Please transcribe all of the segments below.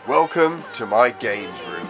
Welcome to my games room.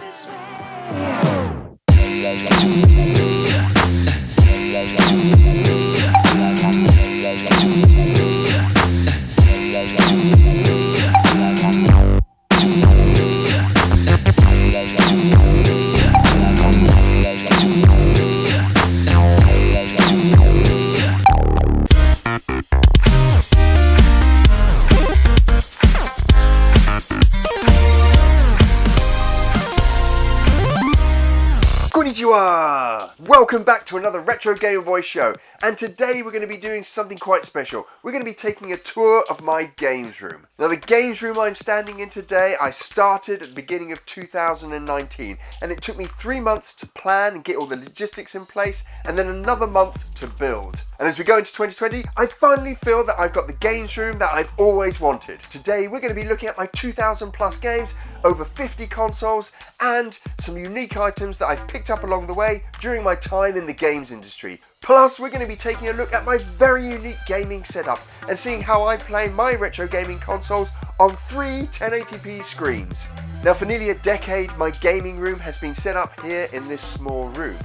Konnichiwa! Welcome back to another Retro Game Boy show, and today we're going to be doing something quite special. We're going to be taking a tour of my games room. Now the games room I'm standing in today, I started at the beginning of 2019, and it took me 3 months to plan and get all the logistics in place, and then another month to build. And as we go into 2020, I finally feel that I've got the games room that I've always wanted. Today we're going to be looking at my 2,000 plus games, over 50 consoles, and some unique items that I've picked up along the way during my time in the games industry. Plus, we're going to be taking a look at my very unique gaming setup and seeing how I play my retro gaming consoles on 3 1080p screens. Now, for nearly a decade, my gaming room has been set up here in this small room.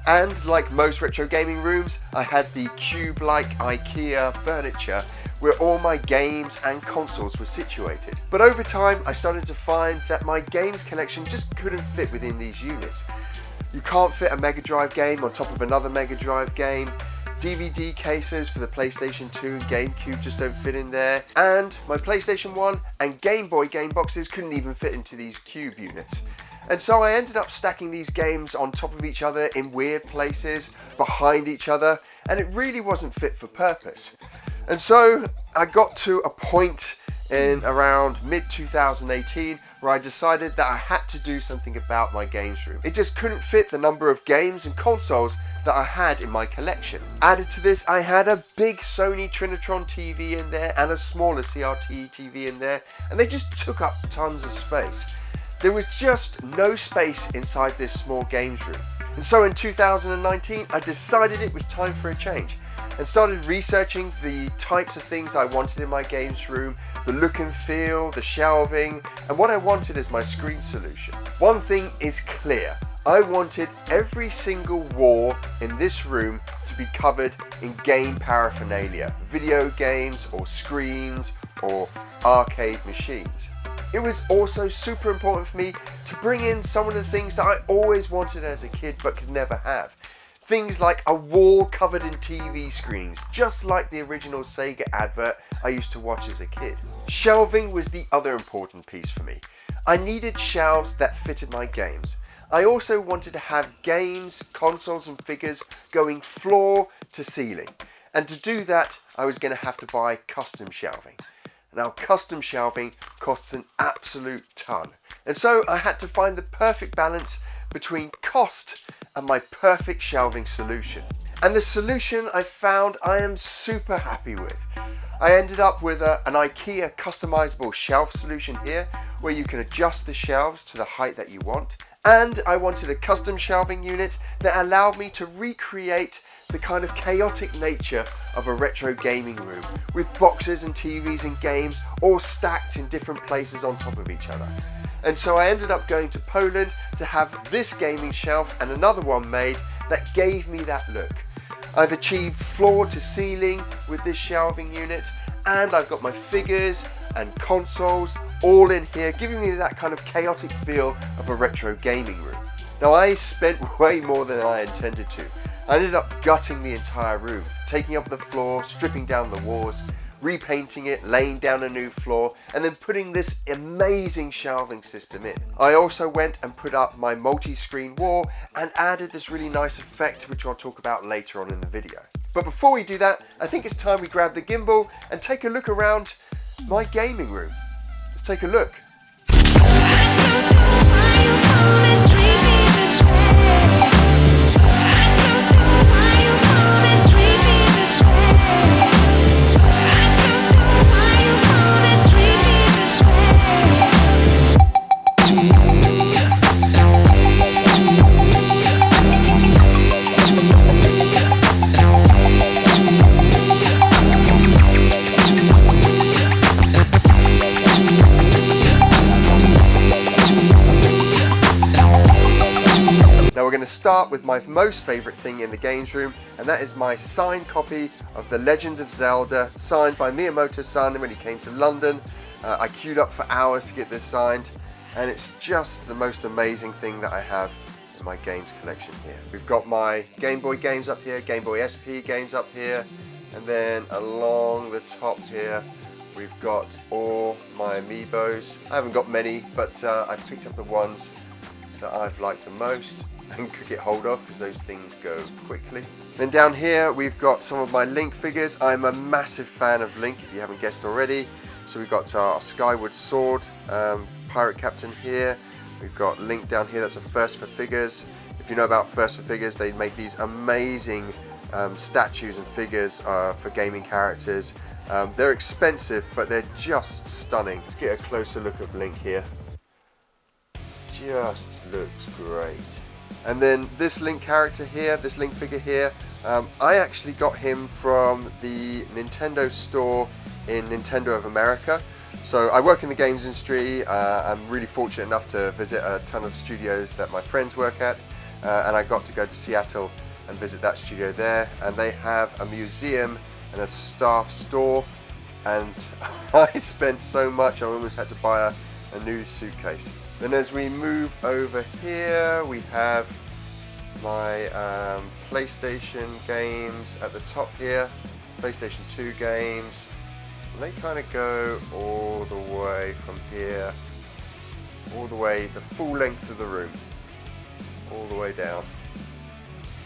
And like most retro gaming rooms, I had the cube-like IKEA furniture where all my games and consoles were situated. But over time, I started to find that my games collection just couldn't fit within these units. You can't fit a Mega Drive game on top of another Mega Drive game. DVD cases for the PlayStation 2 and GameCube just don't fit in there. And my PlayStation 1 and Game Boy game boxes couldn't even fit into these cube units. And so I ended up stacking these games on top of each other in weird places, behind each other, and it really wasn't fit for purpose. And so I got to a point in around mid-2018 where I decided that I had to do something about my games room. It just couldn't fit the number of games and consoles that I had in my collection. Added to this, I had a big Sony Trinitron TV in there and a smaller CRT TV in there, and they just took up tons of space. There was just no space inside this small games room. And so in 2019, I decided it was time for a change and started researching the types of things I wanted in my games room, the look and feel, the shelving, and what I wanted as my screen solution. One thing is clear. I wanted every single wall in this room to be covered in game paraphernalia, video games or screens or arcade machines. It was also super important for me to bring in some of the things that I always wanted as a kid but could never have. Things like a wall covered in TV screens, just like the original Sega advert I used to watch as a kid. Shelving was the other important piece for me. I needed shelves that fitted my games. I also wanted to have games, consoles and figures going floor to ceiling. And to do that, I was going to have to buy custom shelving. Now, custom shelving costs an absolute ton. And so I had to find the perfect balance between cost and my perfect shelving solution. And the solution I found I am super happy with. I ended up with an IKEA customizable shelf solution here where you can adjust the shelves to the height that you want. And I wanted a custom shelving unit that allowed me to recreate the kind of chaotic nature of a retro gaming room with boxes and TVs and games all stacked in different places on top of each other. And so I ended up going to Poland to have this gaming shelf and another one made that gave me that look. I've achieved floor to ceiling with this shelving unit, and I've got my figures and consoles all in here, giving me that kind of chaotic feel of a retro gaming room. Now, I spent way more than I intended to. I ended up gutting the entire room, taking up the floor, stripping down the walls, repainting it, laying down a new floor, and then putting this amazing shelving system in. I also went and put up my multi-screen wall and added this really nice effect, which I'll talk about later on in the video. But before we do that, I think it's time we grab the gimbal and take a look around my gaming room. Let's take a look. start with my most favourite thing in the games room, and that is my signed copy of The Legend of Zelda, signed by Miyamoto-san when he came to London. I queued up for hours to get this signed, and it's just the most amazing thing that I have in my games collection here. We've got my Game Boy games up here, Game Boy SP games up here, and then along the top here we've got all my amiibos. I haven't got many, but I've picked up the ones that I've liked the most and could get hold of because those things go quickly. Then down here we've got some of my Link figures. I'm a massive fan of Link, if you haven't guessed already. So we've got our Skyward Sword pirate captain here. We've got Link down here, that's a First for Figures. If you know about First for Figures, they make these amazing statues and figures for gaming characters. They're expensive, but they're just stunning. Let's get a closer look at Link here. Just looks great. And then this Link character here, this Link figure here, I actually got him from the Nintendo store in Nintendo of America. So I work in the games industry. I'm really fortunate enough to visit a ton of studios that my friends work at, and I got to go to Seattle and visit that studio there, and they have a museum and a staff store, and I spent so much I almost had to buy a new suitcase. Then as we move over here, we have my PlayStation games at the top here, PlayStation 2 games, and they kind of go all the way from here, all the way, the full length of the room, all the way down.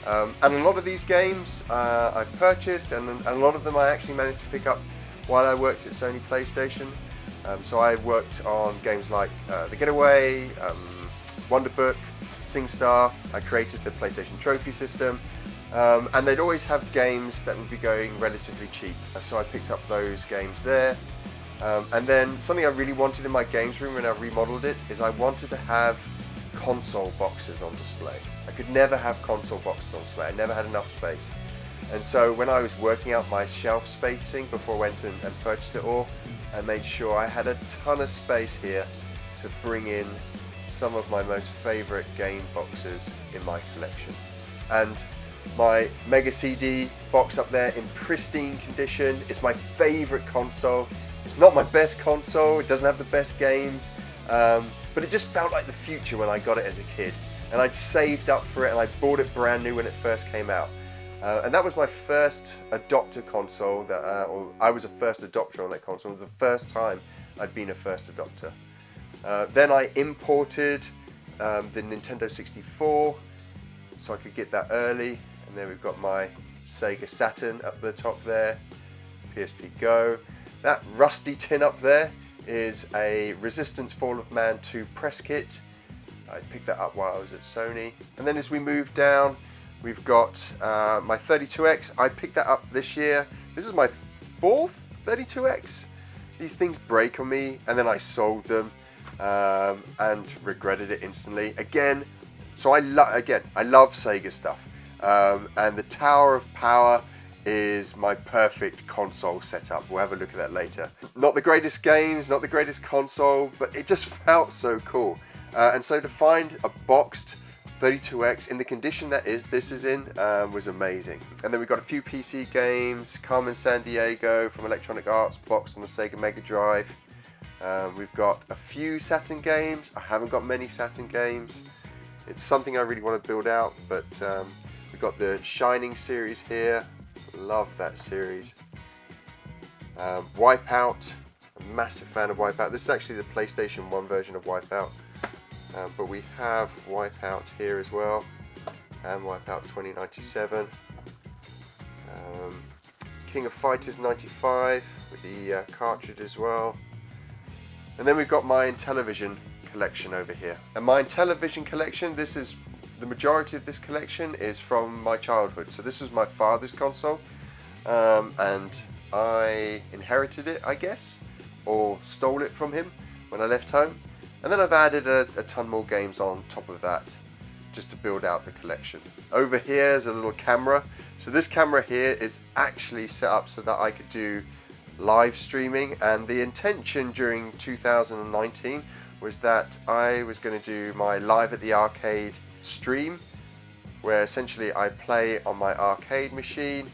And a lot of these games I've purchased, and a lot of them I actually managed to pick up while I worked at Sony PlayStation. So I worked on games like The Getaway, Wonderbook, SingStar. I created the PlayStation Trophy system, and they'd always have games that would be going relatively cheap. So I picked up those games there. And then something I really wanted in my games room when I remodeled it is I wanted to have console boxes on display. I could never have console boxes on display. I never had enough space. And so when I was working out my shelf spacing before I went and purchased it all, I made sure I had a ton of space here to bring in some of my most favorite game boxes in my collection. And my Mega CD box up there in pristine condition is my favorite console. It's not my best console, it doesn't have the best games, but it just felt like the future when I got it as a kid. And I'd saved up for it, and I bought it brand new when it first came out. And that was my first adopter console, or I was a first adopter on that console. It was the first time I'd been a first adopter. Then I imported the Nintendo 64, so I could get that early. And then we've got my Sega Saturn up the top there, PSP Go. That rusty tin up there is a Resistance Fall of Man 2 press kit. I picked that up while I was at Sony. And then as we move down, we've got my 32X. I picked that up this year. This is my fourth 32X. These things break on me, and then I sold them and regretted it instantly. Again, so I love Sega stuff. And the Tower of Power is my perfect console setup. We'll have a look at that later. Not the greatest games, not the greatest console, but it just felt so cool. And so to find a boxed 32X in the condition that this is in was amazing. And then we've got a few PC games, Carmen Sandiego from Electronic Arts, boxed on the Sega Mega Drive. We've got a few Saturn games. I haven't got many Saturn games. It's something I really want to build out, but we've got the Shining series here. Love that series. Wipeout, a massive fan of Wipeout. This is actually the PlayStation 1 version of Wipeout. But we have Wipeout here as well, and Wipeout 2097. King of Fighters 95 with the cartridge as well. And then we've got my Intellivision collection over here. And my Intellivision collection, the majority of this collection is from my childhood. So this was my father's console, and I inherited it, I guess, or stole it from him when I left home. And then I've added a ton more games on top of that, just to build out the collection. Over here is a little camera. So this camera here is actually set up so that I could do live streaming, and the intention during 2019 was that I was going to do my Live at the Arcade stream where essentially I play on my arcade machine,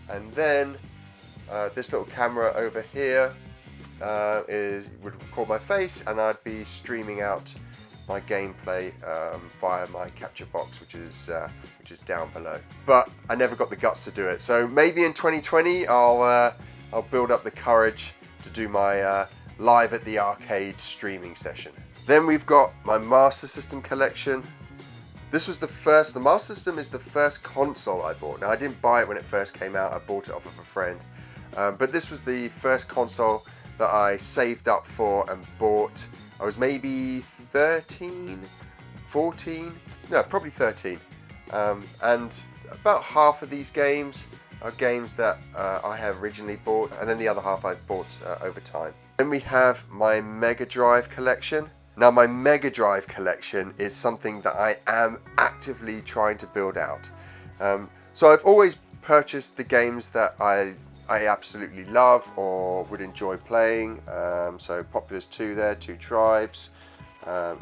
and then this little camera over here would record my face, and I'd be streaming out my gameplay via my capture box, which is down below. But I never got the guts to do it. So maybe in 2020 I'll build up the courage to do my live at the arcade streaming session. Then we've got my Master System collection. This was the Master System is the first console I bought. Now I didn't buy it when it first came out, I bought it off of a friend. But this was the first console that I saved up for and bought. I was maybe 13, 14, no, probably 13. And about half of these games are games that I have originally bought, and then the other half I've bought over time. Then we have my Mega Drive collection. Now my Mega Drive collection is something that I am actively trying to build out. So I've always purchased the games that I absolutely love or would enjoy playing. So Populous 2 there, Two Tribes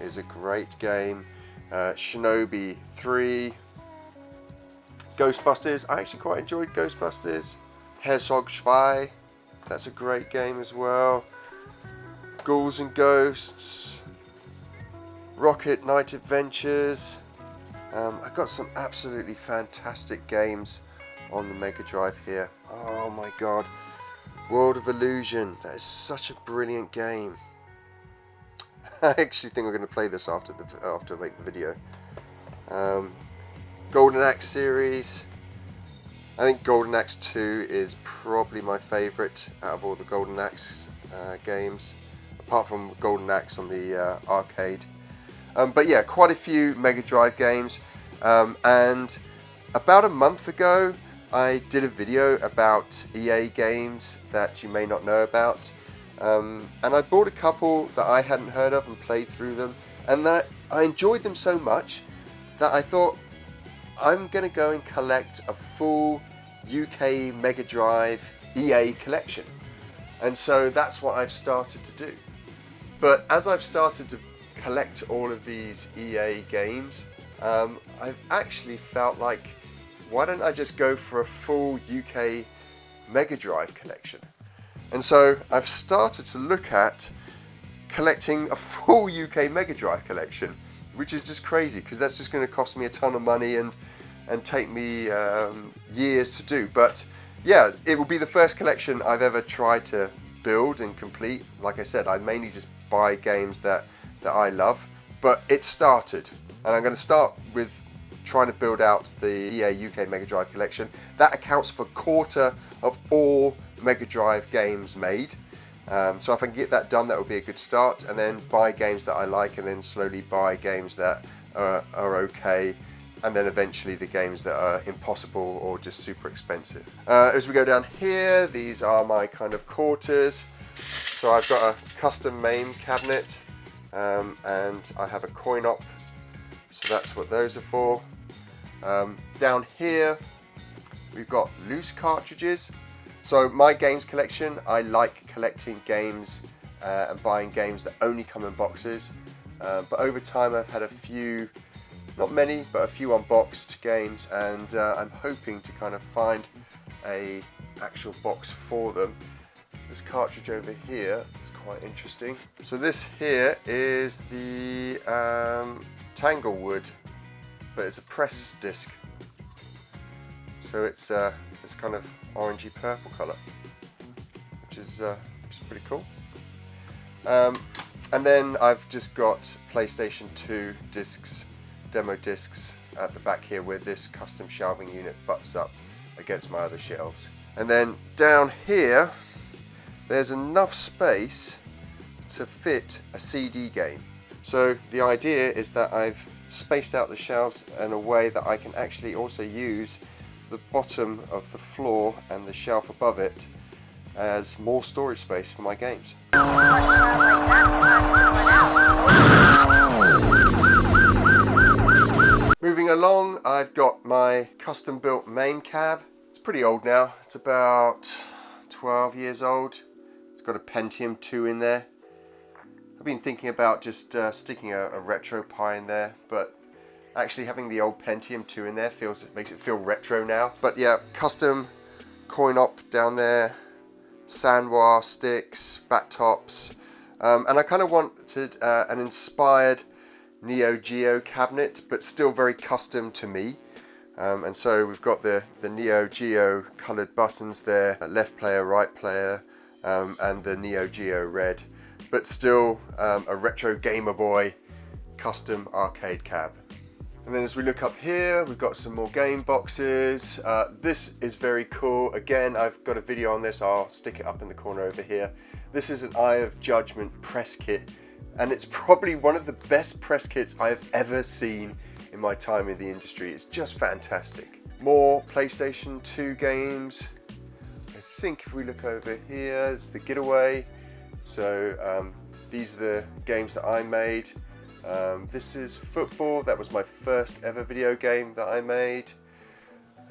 is a great game. Shinobi 3. Ghostbusters, I actually quite enjoyed Ghostbusters. Herzog Zwei, that's a great game as well. Ghouls and Ghosts. Rocket Knight Adventures. I got some absolutely fantastic games on the Mega Drive here. Oh my god, World of Illusion, that is such a brilliant game. I actually think I'm going to play this after I make the video. Golden Axe series. I think Golden Axe 2 is probably my favourite out of all the Golden Axe games, apart from Golden Axe on the arcade. But yeah, quite a few Mega Drive games. And about a month ago, I did a video about EA games that you may not know about. And I bought a couple that I hadn't heard of and played through them. And that I enjoyed them so much that I thought, I'm going to go and collect a full UK Mega Drive EA collection. And so that's what I've started to do. But as I've started to collect all of these EA games, I've actually felt like, why don't I just go for a full UK Mega Drive collection? And so I've started to look at collecting a full UK Mega Drive collection, which is just crazy because that's just going to cost me a ton of money and take me years to do. But yeah, it will be the first collection I've ever tried to build and complete. Like I said, I mainly just buy games that I love, but it started, and I'm going to start with trying to build out the EA UK Mega Drive collection. That accounts for a quarter of all Mega Drive games made. So if I can get that done, that would be a good start, and then buy games that I like, and then slowly buy games that are okay, and then eventually the games that are impossible or just super expensive. As we go down here, these are my kind of quarters. So I've got a custom MAME cabinet, and I have a coin op, so that's what those are for. Down here we've got loose cartridges. So my games collection, I like collecting games and buying games that only come in boxes, but over time I've had a few, not many, but a few unboxed games, and I'm hoping to kind of find a actual box for them. This cartridge over here is quite interesting. So this here is the Tanglewood, but it's a press disc. So it's this kind of orangey purple colour, which is pretty cool. And then I've just got PlayStation 2 discs, demo discs at the back here, where this custom shelving unit butts up against my other shelves. And then down here, there's enough space to fit a CD game. So the idea is that I've spaced out the shelves in a way that I can actually also use the bottom of the floor and the shelf above it as more storage space for my games. Moving along, I've got my custom built main cab. It's pretty old now, it's about 12 years old. It's got a Pentium 2 in there. I've been thinking about just sticking a retro Pi in there, but Actually having the old Pentium 2 in there makes it feel retro now. But yeah, custom coin op down there, sandwire sticks, bat tops, and I kind of wanted an inspired Neo Geo cabinet, but still very custom to me. And so we've got the Neo Geo coloured buttons there, left player, right player, and the Neo Geo red, but still a retro Gamer Boy custom arcade cab. And then as we look up here, we've got some more game boxes. This is very cool. Again, I've got a video on this. I'll stick it up in the corner over here. This is an Eye of Judgment press kit, and it's probably one of the best press kits I have ever seen in my time in the industry. It's just fantastic. More PlayStation 2 games. I think if we look over here, it's the Getaway. So these are the games that I made. This is football. That was my first ever video game that I made.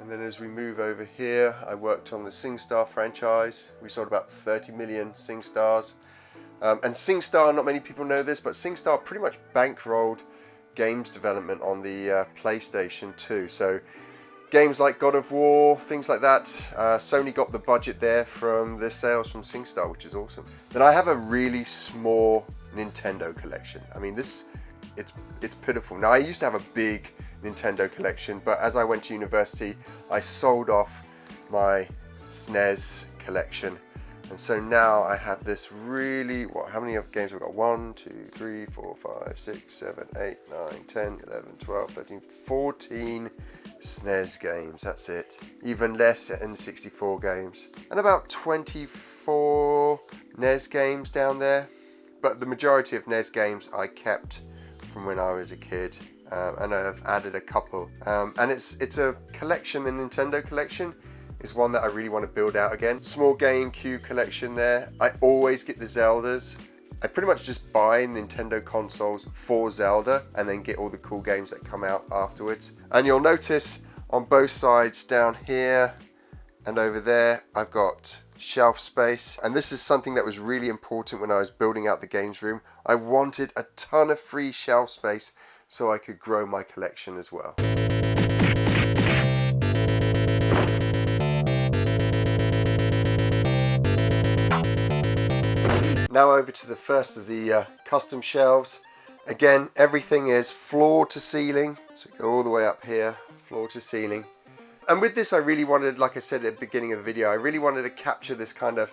And then as we move over here, I worked on the SingStar franchise. We sold about 30 million SingStars. And SingStar, not many people know this, but SingStar pretty much bankrolled games development on the PlayStation 2. So games like God of War, things like that, Sony got the budget there from the sales from SingStar, which is awesome. Then I have a really small Nintendo collection. I mean, it's pitiful. Now, I used to have a big Nintendo collection, but as I went to university, I sold off my SNES collection. And so now I have this really, how many games have we got? 1, 2, 3, 4, 5, 6, 7, 8, 9, 10, 11, 12, 13, 14 SNES games. That's it. Even less N64 games. And about 24 NES games down there. But the majority of NES games I kept from when I was a kid. And I've added a couple. And it's a collection, the Nintendo collection is one that I really want to build out again. Small GameCube collection there. I always get the Zeldas. I pretty much just buy Nintendo consoles for Zelda and then get all the cool games that come out afterwards. And you'll notice on both sides down here and over there, I've got shelf space. And this is something that was really important when I was building out the games room. I wanted a ton of free shelf space so I could grow my collection as well. Now over to the first of the custom shelves. Again, everything is floor to ceiling. So we go all the way up here, floor to ceiling. And with this, I really wanted, like I said at the beginning of the video, I really wanted to capture this kind of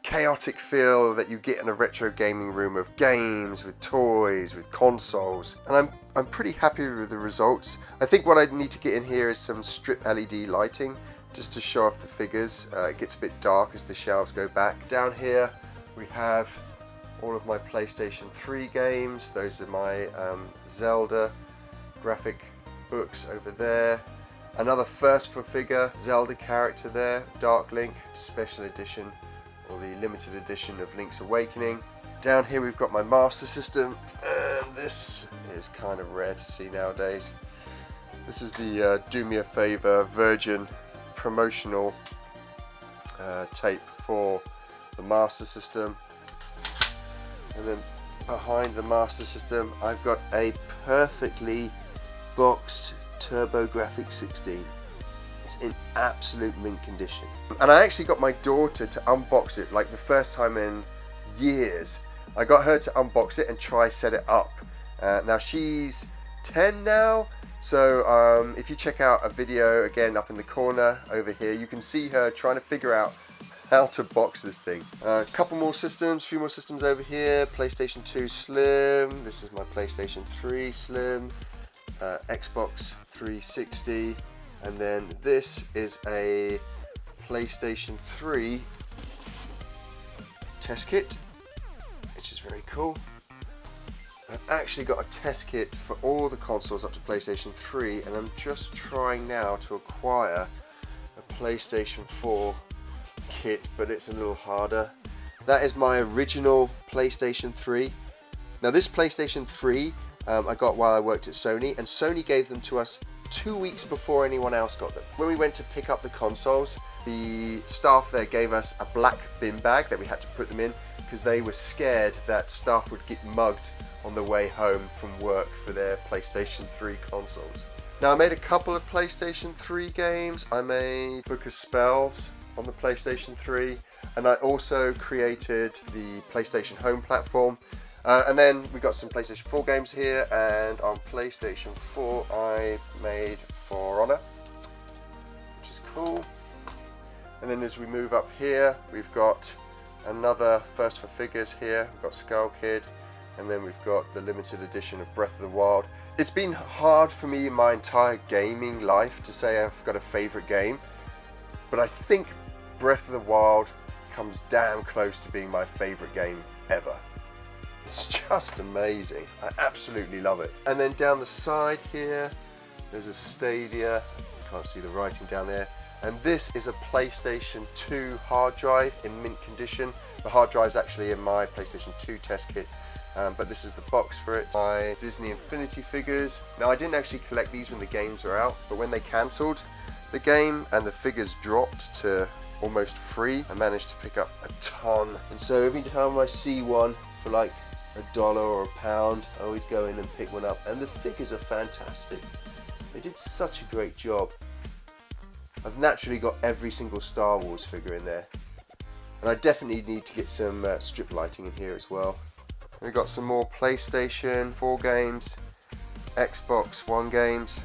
chaotic feel that you get in a retro gaming room of games, with toys, with consoles. And I'm pretty happy with the results. I think what I need to get in here is some strip LED lighting, just to show off the figures. It gets a bit dark as the shelves go back. Down here, we have all of my PlayStation 3 games. Those are my Zelda graphic books over there. Another first for figure Zelda character there, Dark Link, special edition, or the limited edition of Link's Awakening. Down here we've got my Master System, and this is kind of rare to see nowadays. This is the Do Me a Favor Virgin promotional tape for the Master System. And then behind the Master System I've got a perfectly boxed TurboGrafx 16. It's in absolute mint condition. And I actually got my daughter to unbox it, like the first time in years. I got her to unbox it and try set it up. Now she's 10 now, so if you check out a video again up in the corner over here, you can see her trying to figure out how to box this thing. A couple more systems, a few more systems over here. PlayStation 2 Slim, this is my PlayStation 3 Slim, Xbox 360, and then this is a PlayStation 3 test kit, which is very cool. I've actually got a test kit for all the consoles up to PlayStation 3, and I'm just trying now to acquire a PlayStation 4 kit, but it's a little harder. That is my original PlayStation 3. Now this PlayStation 3 I got while I worked at Sony, and Sony gave them to us 2 weeks before anyone else got them. When we went to pick up the consoles, the staff there gave us a black bin bag that we had to put them in because they were scared that staff would get mugged on the way home from work for their PlayStation 3 consoles. Now, I made a couple of PlayStation 3 games. I made Book of Spells on the PlayStation 3, and I also created the PlayStation Home platform. And then we got some PlayStation 4 games here, and on PlayStation 4 I made For Honor, which is cool. And then as we move up here, we've got another First for Figures here. We've got Skull Kid, and then we've got the limited edition of Breath of the Wild. It's been hard for me in my entire gaming life to say I've got a favorite game, but I think Breath of the Wild comes damn close to being my favorite game ever. It's just amazing. I absolutely love it. And then down the side here, there's a Stadia. You can't see the writing down there. And this is a PlayStation 2 hard drive in mint condition. The hard drive is actually in my PlayStation 2 test kit, but this is the box for it. My Disney Infinity figures. Now, I didn't actually collect these when the games were out, but when they cancelled the game and the figures dropped to almost free, I managed to pick up a ton. And so every time I see one for like $1 or £1, I always go in and pick one up, and the figures are fantastic. They did such a great job. I've naturally got every single Star Wars figure in there, and I definitely need to get some strip lighting in here as well. We've got some more PlayStation 4 games, Xbox One games.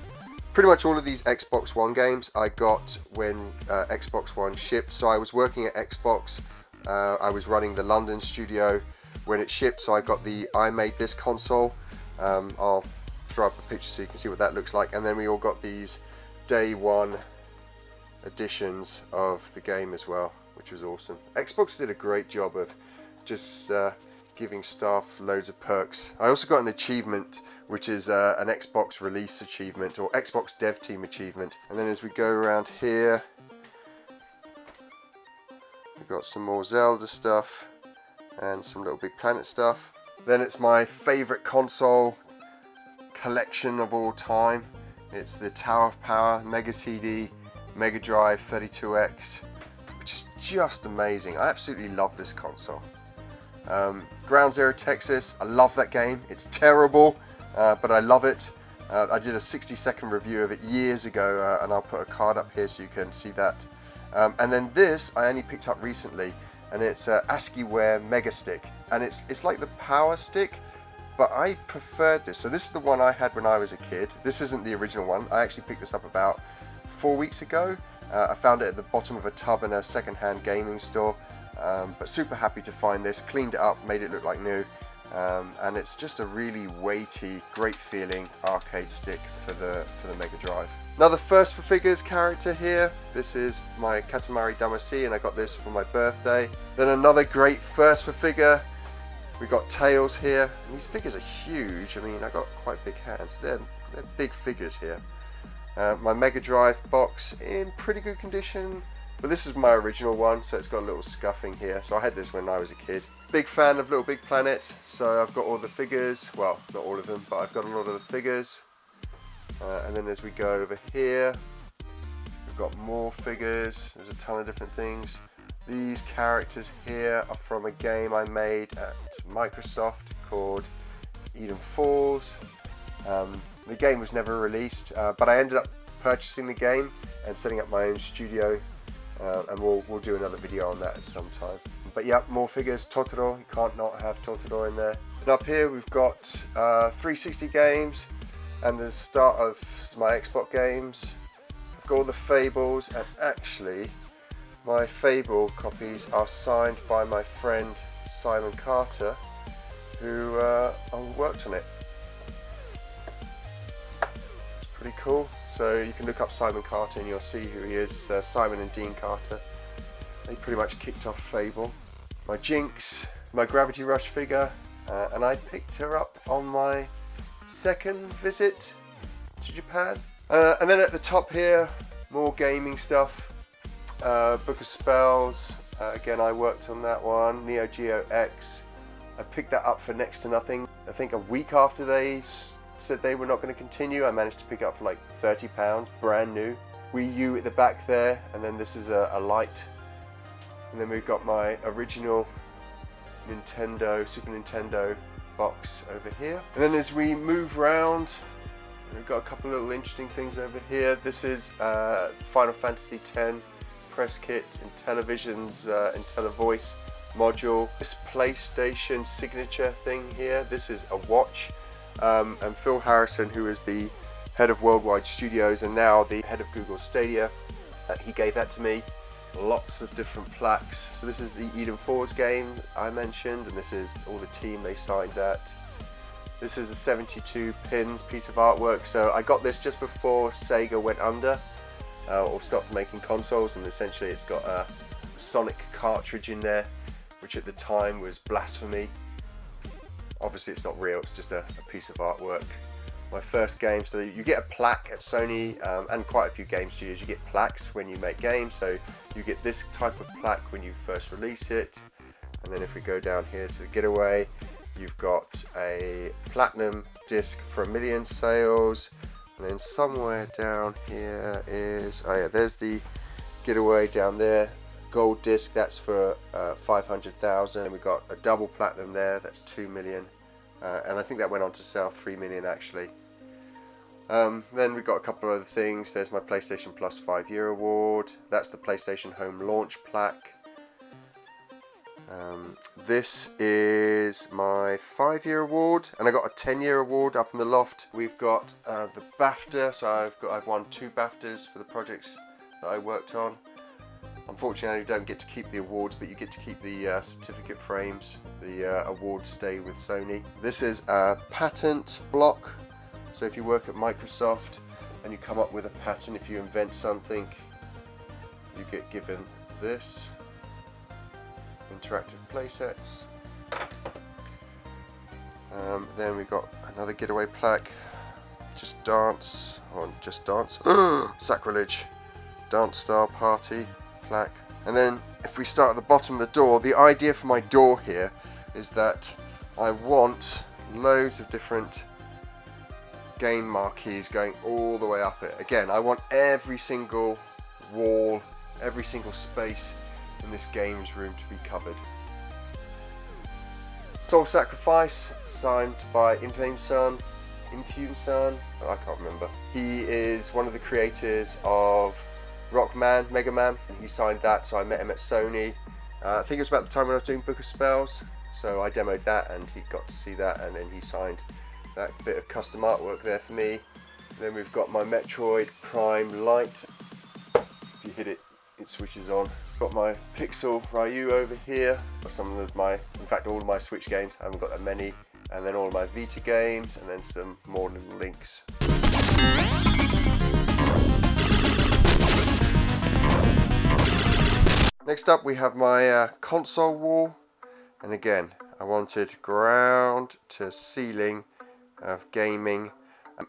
Pretty much all of these Xbox One games I got when Xbox One shipped. So I was working at Xbox, I was running the London studio when it shipped, so I got the I Made This console. I'll throw up a picture so you can see what that looks like. And then we all got these day one editions of the game as well, which was awesome. Xbox did a great job of just giving staff loads of perks. I also got an achievement, which is an Xbox release achievement or Xbox dev team achievement. And then as we go around here, we've got some more Zelda stuff and some Little Big Planet stuff. Then it's my favorite console collection of all time. It's the Tower of Power Mega CD Mega Drive 32X, which is just amazing. I absolutely love this console. Ground Zero Texas, I love that game. It's terrible, but I love it. I did a 60-second review of it years ago, and I'll put a card up here so you can see that. And then this I only picked up recently, and it's ASCIIware Mega Stick, and it's like the Power Stick, but I preferred this. So this is the one I had when I was a kid. This isn't the original one. I actually picked this up about 4 weeks ago. I found it at the bottom of a tub in a second-hand gaming store, but super happy to find this. Cleaned it up, made it look like new, and it's just a really weighty, great feeling arcade stick for the Mega Drive. Another First for Figures character here. This is my Katamari Damacy, and I got this for my birthday. Then another great First for Figure. We got Tails here, and these figures are huge. I mean, I got quite big hands. They're big figures here. My Mega Drive box in pretty good condition, but this is my original one, so it's got a little scuffing here. So I had this when I was a kid. Big fan of Little Big Planet, so I've got all the figures. Well, not all of them, but I've got a lot of the figures. And then as we go over here, we've got more figures. There's a ton of different things. These characters here are from a game I made at Microsoft called Eden Falls. The game was never released, but I ended up purchasing the game and setting up my own studio, and we'll do another video on that at some time. But yeah, more figures. Totoro, you can't not have Totoro in there. And up here we've got 360 games and the start of my Xbox games. I've got all the Fables, and actually my Fable copies are signed by my friend Simon Carter, who worked on it. It's pretty cool. So you can look up Simon Carter and you'll see who he is. Simon and Dean Carter. They pretty much kicked off Fable. My Jinx, my Gravity Rush figure, and I picked her up on my second visit to Japan. And then at the top here, more gaming stuff. Book of Spells, again I worked on that one. Neo Geo X, I picked that up for next to nothing. I think a week after they said they were not going to continue, I managed to pick it up for like £30, brand new. Wii U at the back there, and then this is a light. And then we've got my original Super Nintendo box over here. And then as we move around, we've got a couple of little interesting things over here. This is Final Fantasy X press kit, Intellivision's IntelliVoice module. This PlayStation signature thing here, this is a watch. And Phil Harrison, who is the head of Worldwide Studios and now the head of Google Stadia, he gave that to me. Lots of different plaques. So this is the Eden Falls game I mentioned, and this is all the team, they signed that. This is a 72 pins piece of artwork. So I got this just before Sega went under or stopped making consoles, and essentially it's got a Sonic cartridge in there, which at the time was blasphemy. Obviously it's not real, it's just a piece of artwork. My first game, so you get a plaque at Sony and quite a few game studios, you get plaques when you make games. So you get this type of plaque when you first release it. And then if we go down here to the Getaway, you've got a platinum disc for 1 million sales. And then somewhere down here is, oh yeah, there's the Getaway down there. Gold disc, that's for 500,000. And we've got a double platinum there, that's 2 million. And I think that went on to sell 3 million actually. Then we've got a couple of other things. There's my PlayStation Plus 5-year award. That's the PlayStation Home launch plaque. This is my 5-year award, and I got a 10-year award up in the loft. We've got the BAFTA, so I've won 2 BAFTAs for the projects that I worked on. Unfortunately, you don't get to keep the awards, but you get to keep the certificate frames. The awards stay with Sony. This is a patent block. So if you work at Microsoft and you come up with a patent, if you invent something, you get given this. Interactive playsets. Then we got another Getaway plaque. Just Dance. Sacrilege. Dance Star Party plaque. And then if we start at the bottom of the door, the idea for my door here is that I want loads of different game marquees going all the way up it. Again, I want every single wall, every single space in this games room to be covered. Soul Sacrifice, signed by Infame Sun, I can't remember. He is one of the creators of Rockman, Mega Man, and he signed that, so I met him at Sony. I think it was about the time when I was doing Book of Spells, so I demoed that and he got to see that, and then he signed that bit of custom artwork there for me. Then we've got my Metroid Prime light. If you hit it, it switches on. Got my Pixel Ryu over here. Some of my, in fact all of my Switch games, I haven't got that many. And then all of my Vita games, and then some more little links. Next up we have my console wall. And again, I wanted ground to ceiling of gaming,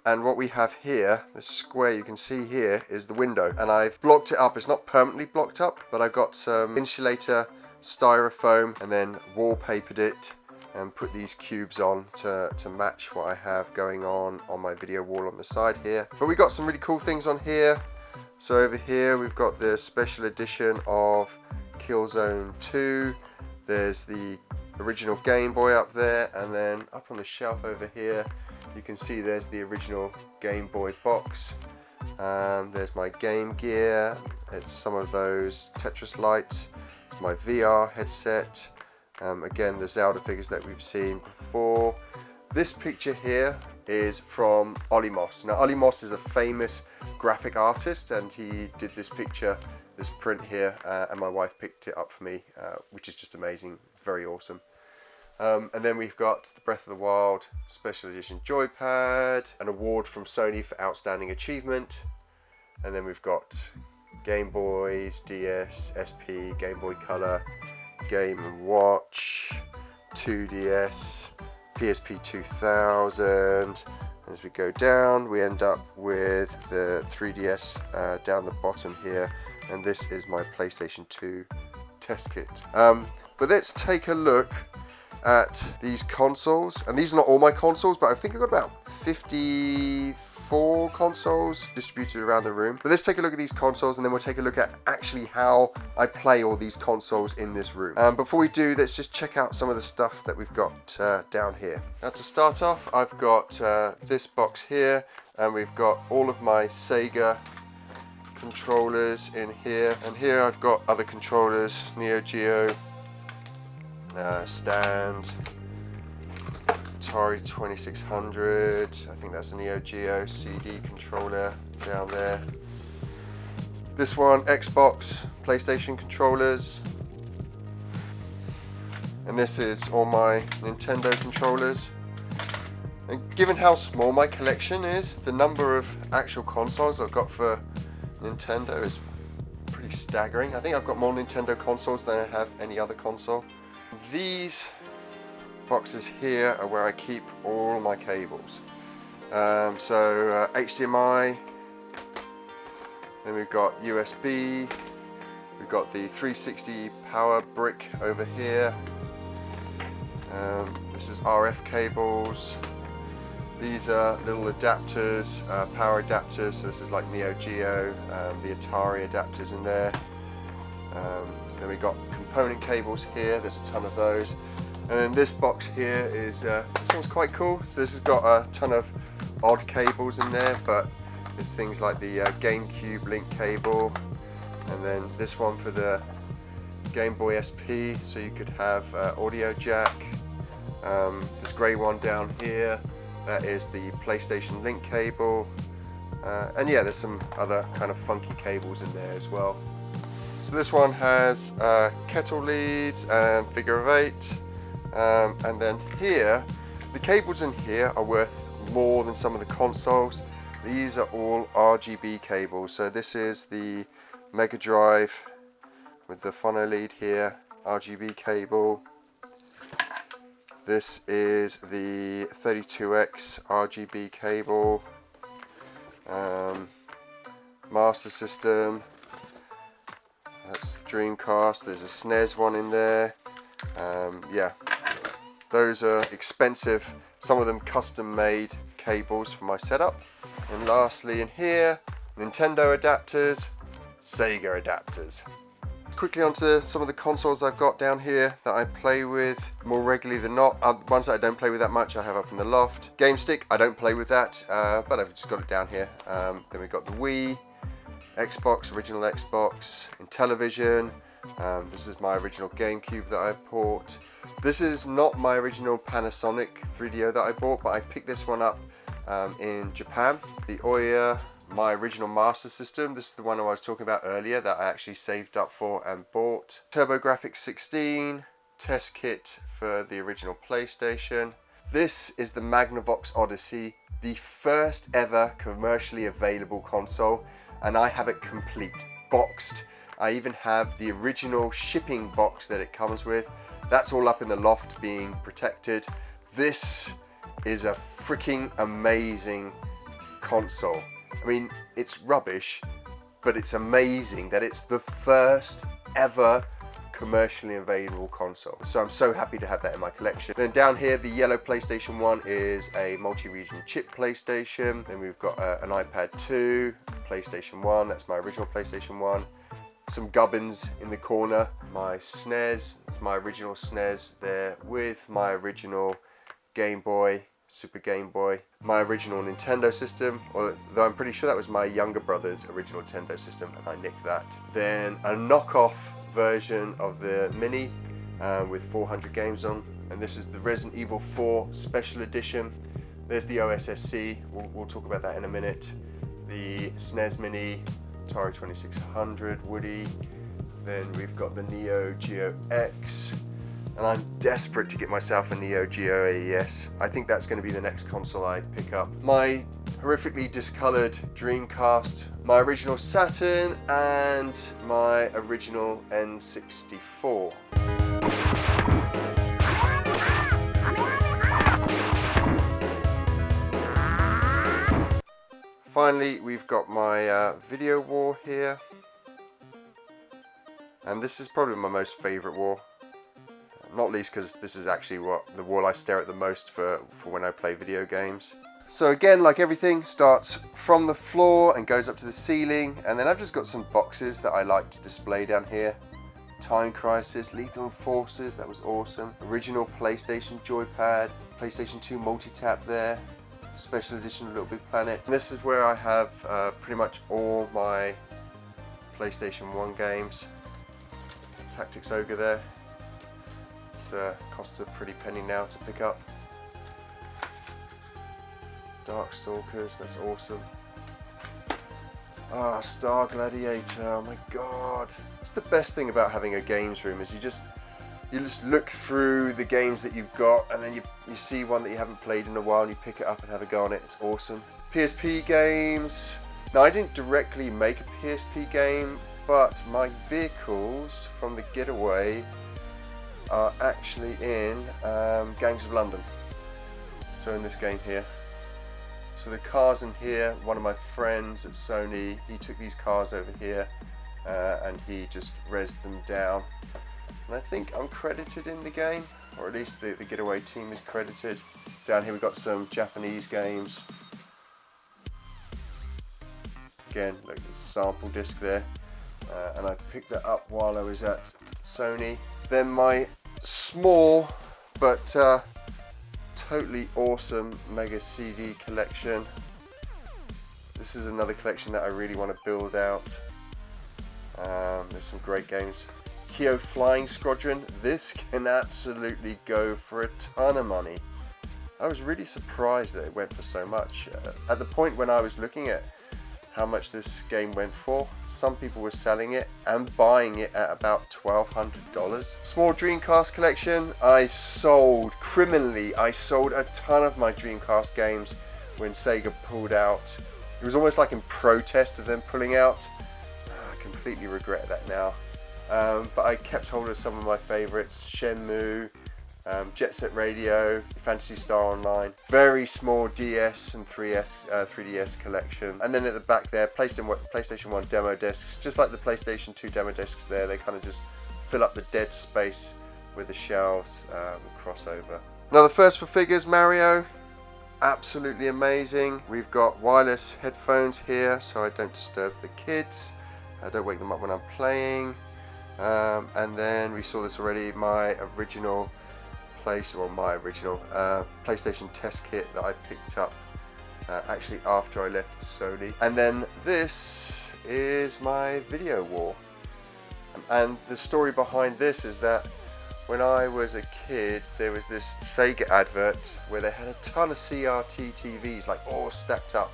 and what we have here, this square you can see here, is the window, and I've blocked it up. It's not permanently blocked up, but I've got some insulator styrofoam and then wallpapered it and put these cubes on to match what I have going on my video wall on the side here. But we got some really cool things on here. So over here we've got the special edition of Killzone 2. There's the original Game Boy up there, and then up on the shelf over here you can see there's the original Game Boy box. There's my Game Gear, it's some of those Tetris lights, it's my VR headset, again the Zelda figures that we've seen before. This picture here is from Ollie Moss. Now Ollie Moss is a famous graphic artist, and he did this picture, this print here, and my wife picked it up for me, which is just amazing, very awesome. And then we've got the Breath of the Wild Special Edition Joypad, an award from Sony for Outstanding Achievement, and then we've got Game Boys, DS, SP, Game Boy Color, Game & Watch, 2DS, PSP 2000. As we go down, we end up with the 3DS down the bottom here, and this is my PlayStation 2 test kit. But let's take a look at these consoles, and these are not all my consoles, but I think I've got about 54 4 consoles distributed around the room. But let's take a look at these consoles, and then we'll take a look at actually how I play all these consoles in this room. Before we do, let's just check out some of the stuff that we've got down here. Now to start off, I've got this box here, and we've got all of my Sega controllers in here, and here I've got other controllers, Neo Geo, stand, Atari 2600, I think that's a Neo Geo CD controller down there. This one, Xbox, PlayStation controllers, and this is all my Nintendo controllers. And given how small my collection is, the number of actual consoles I've got for Nintendo is pretty staggering. I think I've got more Nintendo consoles than I have any other console. These boxes here are where I keep all my cables. HDMI, then we've got USB, we've got the 360 power brick over here. This is RF cables. These are little adapters, power adapters, so this is like Neo Geo, the Atari adapters in there. Then we've got component cables here, there's a ton of those. And then this box here is, this one's quite cool. So this has got a ton of odd cables in there, but there's things like the GameCube link cable, and then this one for the Game Boy SP, so you could have audio jack. This grey one down here, that is the PlayStation link cable, and yeah, there's some other kind of funky cables in there as well. So this one has kettle leads and figure of 8, and then here, the cables in here are worth more than some of the consoles. These are all RGB cables, so this is the Mega Drive with the phono lead here, RGB cable. This is the 32X RGB cable, Master System, that's Dreamcast, there's a SNES one in there. Yeah, those are expensive, some of them custom made cables for my setup. And lastly in here, Nintendo adapters, Sega adapters. Quickly onto some of the consoles I've got down here that I play with more regularly than not. Ones that I don't play with that much I have up in the loft. Game Stick, I don't play with that, but I've just got it down here. Then we've got the Wii, Xbox, original Xbox, Intellivision. This is my original GameCube that I bought. This is not my original Panasonic 3DO that I bought, but I picked this one up in Japan. The Ouya, my original Master System. This is the one I was talking about earlier that I actually saved up for and bought. TurboGrafx 16, test kit for the original PlayStation. This is the Magnavox Odyssey, the first ever commercially available console, and I have it complete, boxed. I even have the original shipping box that it comes with. That's all up in the loft being protected. This is a freaking amazing console. I mean, it's rubbish, but it's amazing that it's the first ever commercially available console. So I'm so happy to have that in my collection. Then down here, the yellow PlayStation 1 is a multi-region chip PlayStation. Then we've got an iPad 2, PlayStation 1, that's my original PlayStation 1. Some gubbins in the corner. My SNES, it's my original SNES there with my original Game Boy, Super Game Boy, my original Nintendo system, although I'm pretty sure that was my younger brother's original Nintendo system and I nicked that. Then a knockoff version of the Mini with 400 games on, and this is the Resident Evil 4 Special Edition. There's the OSSC, we'll talk about that in a minute. The SNES Mini, Atari 2600 Woody, then we've got the Neo Geo X, and I'm desperate to get myself a Neo Geo AES. I think that's going to be the next console I pick up. My horrifically discoloured Dreamcast, my original Saturn, and my original N64. Finally, we've got my video wall here, and this is probably my most favourite wall. Not least because this is actually the wall I stare at the most for when I play video games. So again, like everything, starts from the floor and goes up to the ceiling, and then I've just got some boxes that I like to display down here. Time Crisis, Lethal Forces, that was awesome. Original PlayStation joypad, PlayStation 2 multi-tap there. Special edition Little Big Planet. And this is where I have pretty much all my PlayStation 1 games. Tactics Ogre there. It's costs a pretty penny now to pick up. Darkstalkers, that's awesome. Ah, Star Gladiator, oh my god. It's the best thing about having a games room is you just look through the games that you've got, and then you see one that you haven't played in a while and you pick it up and have a go on it. It's awesome. PSP games. Now I didn't directly make a PSP game, but my vehicles from the Getaway are actually in Gangs of London. So in this game here. So the cars in here, one of my friends at Sony, he took these cars over here and he just rezzed them down. And I think I'm credited in the game, or at least the Getaway team is credited. Down here we've got some Japanese games. Again, look, the sample disc there. And I picked that up while I was at Sony. Then my small but totally awesome Mega CD collection. This is another collection that I really want to build out. There's some great games. Kyo Flying Squadron. This can absolutely go for a ton of money. I was really surprised that it went for so much. At the point when I was looking at how much this game went for, some people were selling it and buying it at about $1,200. Small Dreamcast collection. I sold a ton of my Dreamcast games when Sega pulled out. It was almost like in protest of them pulling out. I completely regret that now. But I kept hold of some of my favorites. Shenmue, Jet Set Radio, Phantasy Star Online, very small DS and 3DS collection. And then at the back there, PlayStation 1 demo discs, just like the PlayStation 2 demo discs there, they kind of just fill up the dead space with the shelves crossover. Now the first for figures, Mario, absolutely amazing. We've got wireless headphones here so I don't disturb the kids. I don't wake them up when I'm playing. And then we saw this already, my original PlayStation test kit that I picked up actually after I left Sony. And then this is my video wall. And the story behind this is that when I was a kid, there was this Sega advert where they had a ton of CRT TVs, like all stacked up.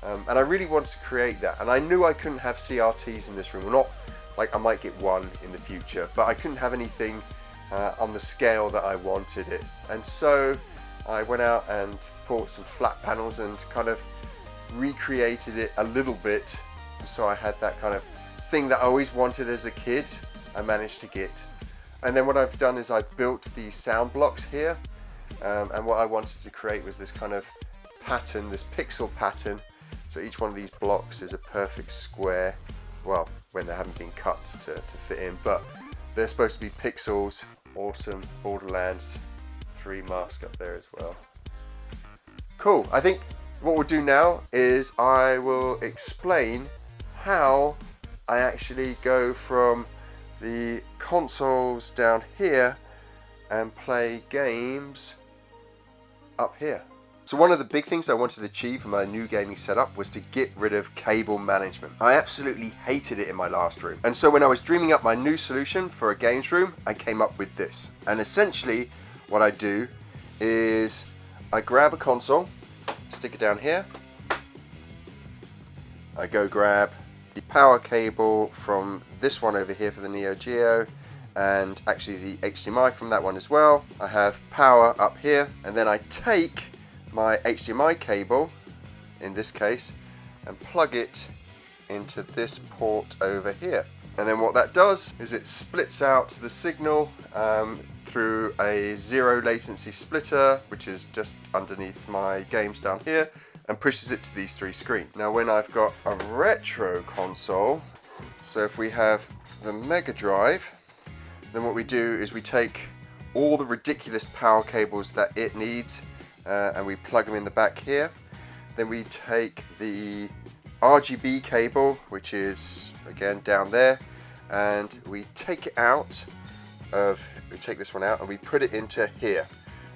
And I really wanted to create that. And I knew I couldn't have CRTs in this room. Not like I might get one in the future, but I couldn't have anything on the scale that I wanted it. And so I went out and bought some flat panels and kind of recreated it a little bit. So I had that kind of thing that I always wanted as a kid, I managed to get. And then what I've done is I built these sound blocks here. And what I wanted to create was this kind of pattern, this pixel pattern. So each one of these blocks is a perfect square. Well, when they haven't been cut to fit in, but they're supposed to be pixels. Awesome. Borderlands 3 mask up there as well. Cool. I think what we'll do now is I will explain how I actually go from the consoles down here and play games up here. So one of the big things I wanted to achieve for my new gaming setup was to get rid of cable management. I absolutely hated it in my last room. And so when I was dreaming up my new solution for a games room, I came up with this. And essentially what I do is I grab a console, stick it down here. I go grab the power cable from this one over here for the Neo Geo, and actually the HDMI from that one as well. I have power up here, and then I take my HDMI cable, in this case, and plug it into this port over here. And then what that does is it splits out the signal through a zero latency splitter, which is just underneath my games down here, and pushes it to these three screens. Now when I've got a retro console, so if we have the Mega Drive, then what we do is we take all the ridiculous power cables that it needs and we plug them in the back here. Then we take the RGB cable, which is again down there, and we take it out of, we take this one out and we put it into here.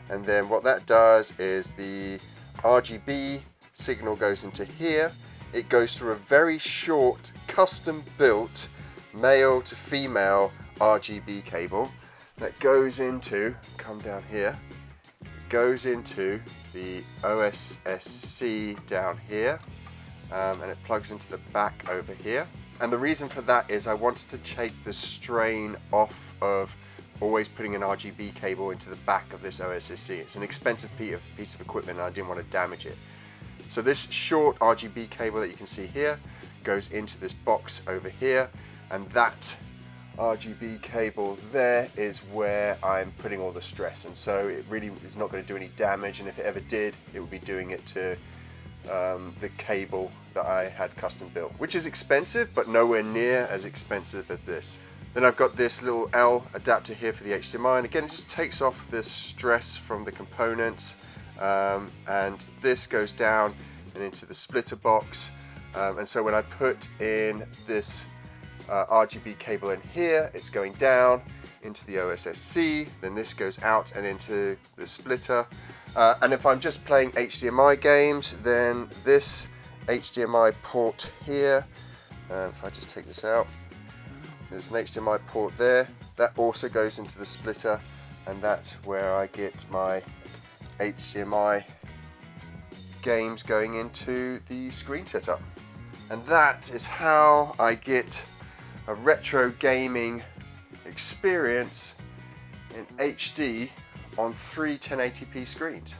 And then what that does is the RGB signal goes into here. It goes through a very short, custom built male to female RGB cable that goes into, come down here, it goes into the OSSC down here, and it plugs into the back over here. And the reason for that is I wanted to take the strain off of always putting an RGB cable into the back of this OSSC. It's an expensive piece of equipment and I didn't want to damage it. So this short RGB cable that you can see here goes into this box over here, and that RGB cable there is where I'm putting all the stress, and so it really is not going to do any damage, and if it ever did, it would be doing it to the cable that I had custom built, which is expensive but nowhere near as expensive as this. Then I've got this little L adapter here for the HDMI, and again it just takes off the stress from the components, and this goes down and into the splitter box, and so when I put in this RGB cable in here, it's going down into the OSSC, then this goes out and into the splitter, and if I'm just playing HDMI games, then this HDMI port here, if I just take this out, there's an HDMI port there, that also goes into the splitter, and that's where I get my HDMI games going into the screen setup. And that is how I get a retro gaming experience in HD on three 1080p screens.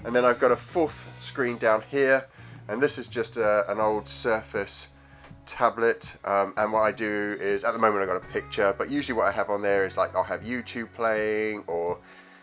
And then I've got a fourth screen down here, and this is just an old Surface tablet, and what I do is, at the moment I've got a picture, but usually what I have on there is like I'll have YouTube playing or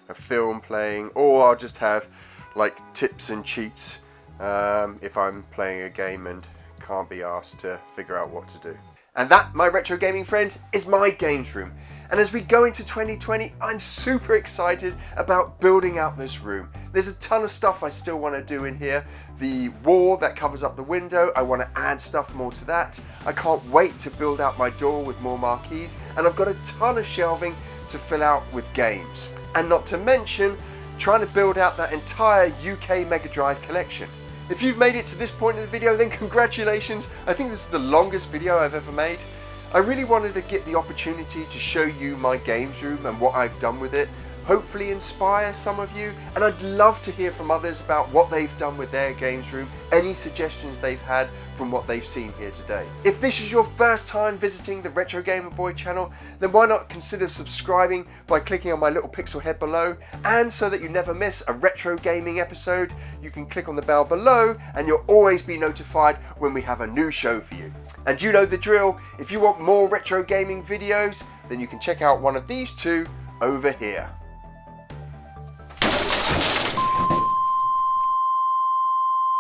a film playing, or I'll just have like tips and cheats if I'm playing a game and can't be asked to figure out what to do. And that, my retro gaming friends, is my games room. And as we go into 2020, I'm super excited about building out this room. There's a ton of stuff I still want to do in here. The wall that covers up the window, I want to add stuff more to that. I can't wait to build out my door with more marquees, and I've got a ton of shelving to fill out with games. And not to mention, trying to build out that entire UK Mega Drive collection. If you've made it to this point in the video, then congratulations. I think this is the longest video I've ever made. I really wanted to get the opportunity to show you my games room and what I've done with it, hopefully inspire some of you, and I'd love to hear from others about what they've done with their games room, any suggestions they've had from what they've seen here today. If this is your first time visiting the Retro Gamer Boy channel, then why not consider subscribing by clicking on my little pixel head below, and so that you never miss a retro gaming episode, you can click on the bell below and you'll always be notified when we have a new show for you. And you know the drill, if you want more retro gaming videos, then you can check out one of these two over here.